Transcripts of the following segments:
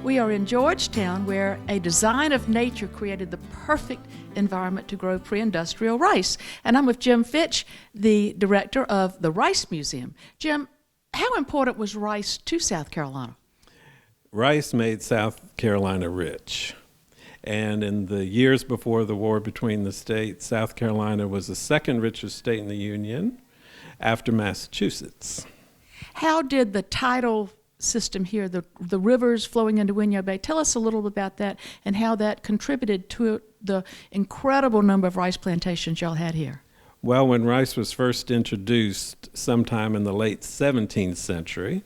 We are in Georgetown, where a design of nature created the perfect environment to grow pre-industrial rice. And I'm with Jim Fitch, the director of the Rice Museum. Jim, how important was rice to South Carolina? Rice made South Carolina rich. And in the years before the war between the states, South Carolina was the second richest state in the Union after Massachusetts. How did the tidal system here, the rivers flowing into Winyo Bay, tell us a little bit about that and how that contributed to the incredible number of rice plantations y'all had here? Well, when rice was first introduced sometime in the late 17th century,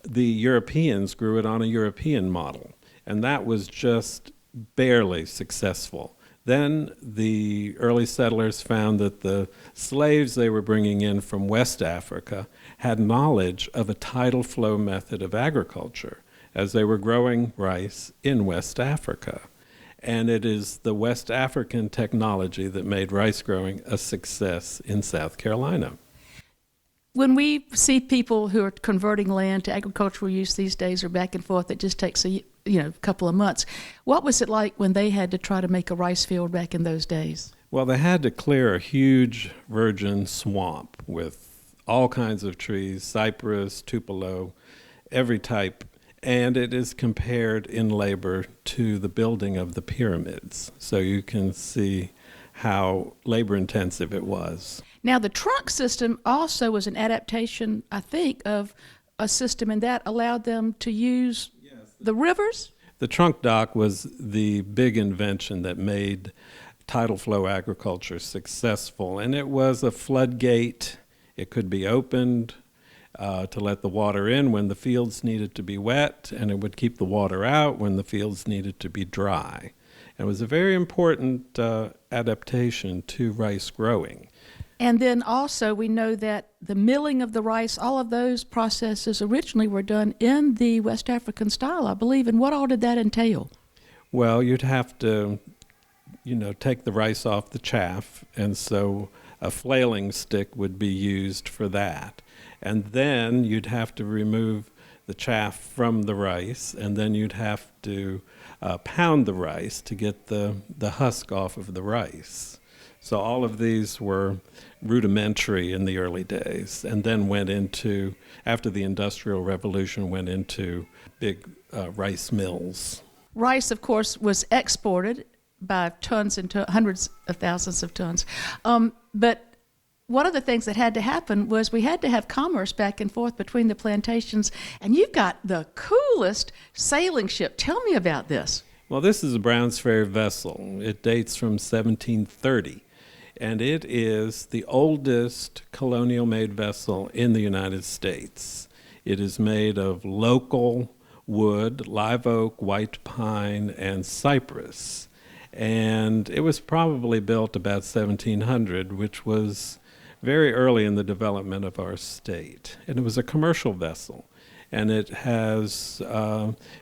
the Europeans grew it on a European model, and that was just barely successful. Then the early settlers found that the slaves they were bringing in from West Africa had knowledge of a tidal flow method of agriculture as they were growing rice in West Africa. And it is the West African technology that made rice growing a success in South Carolina. When we see people who are converting land to agricultural use these days or back and forth, it just takes a couple of months. What was it like when they had to try to make a rice field back in those days? Well, they had to clear a huge virgin swamp with all kinds of trees, cypress, tupelo, every type, and it is compared in labor to the building of the pyramids. So you can see how labor-intensive it was. Now, the trunk system also was an adaptation, I think, of a system, and that allowed them to use the rivers? The trunk dock was the big invention that made tidal flow agriculture successful, and it was a floodgate. It could be opened to let the water in when the fields needed to be wet, and it would keep the water out when the fields needed to be dry. And it was a very important adaptation to rice growing. And then also we know that the milling of the rice, all of those processes originally were done in the West African style, I believe. And what all did that entail? Well, you'd have to, take the rice off the chaff, and so a flailing stick would be used for that. And then you'd have to remove the chaff from the rice, and then you'd have to pound the rice to get the husk off of the rice. So all of these were rudimentary in the early days, and then after the Industrial Revolution, went into big rice mills. Rice, of course, was exported by tons and hundreds of thousands of tons. But one of the things that had to happen was we had to have commerce back and forth between the plantations, and you've got the coolest sailing ship. Tell me about this. Well, this is a Brown's Ferry vessel. It dates from 1730. And it is the oldest colonial-made vessel in the United States. It is made of local wood, live oak, white pine, and cypress. And it was probably built about 1700, which was very early in the development of our state. And it was a commercial vessel. And it has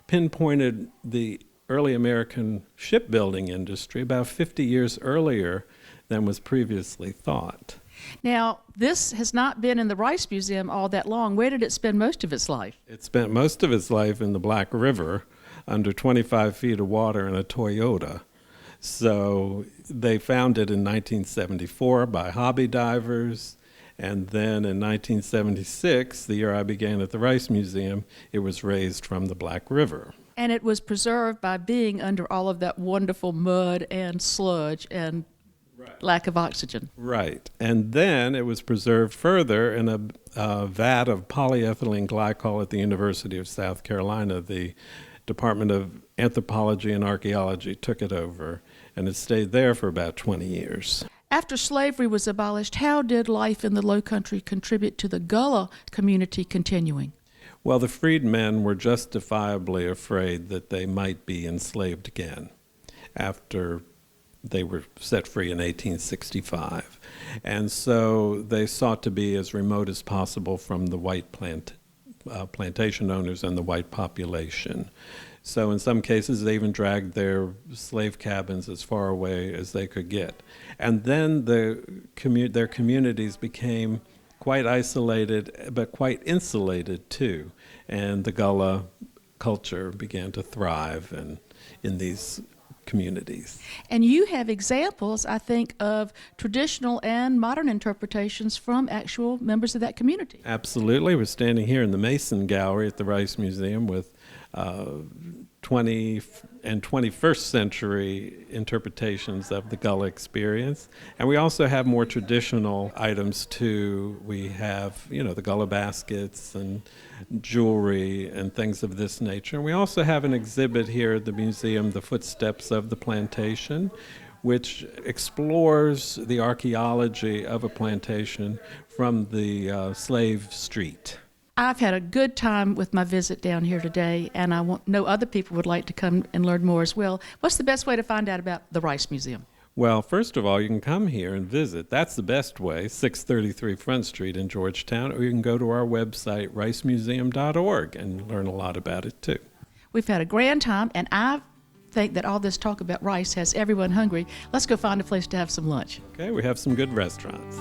pinpointed the early American shipbuilding industry about 50 years earlier than was previously thought. Now, this has not been in the Rice Museum all that long. Where did it spend most of its life? It spent most of its life in the Black River under 25 feet of water in a Toyota. So they found it in 1974 by hobby divers, and then in 1976, the year I began at the Rice Museum, it was raised from the Black River. And it was preserved by being under all of that wonderful mud and sludge and lack of oxygen. Right. And then it was preserved further in a vat of polyethylene glycol at the University of South Carolina. The Department of Anthropology and Archaeology took it over, and it stayed there for about 20 years. After slavery was abolished, how did life in the Low Country contribute to the Gullah community continuing? Well, the freedmen were justifiably afraid that they might be enslaved again after they were set free in 1865. And so they sought to be as remote as possible from the white plantation owners and the white population. So in some cases, they even dragged their slave cabins as far away as they could get. And then their communities became quite isolated, but quite insulated too. And the Gullah culture began to thrive in these communities. And you have examples, I think, of traditional and modern interpretations from actual members of that community. Absolutely. We're standing here in the Mason Gallery at the Rice Museum with 20 and 21st century interpretations of the Gullah experience. And we also have more traditional items too. We have, the Gullah baskets and jewelry and things of this nature. And we also have an exhibit here at the museum, The Footsteps of the Plantation, which explores the archaeology of a plantation from the slave street. I've had a good time with my visit down here today, and I know other people would like to come and learn more as well. What's the best way to find out about the Rice Museum? Well, first of all, you can come here and visit. That's the best way, 633 Front Street in Georgetown, or you can go to our website, ricemuseum.org, and learn a lot about it too. We've had a grand time, and I think that all this talk about rice has everyone hungry. Let's go find a place to have some lunch. Okay, we have some good restaurants.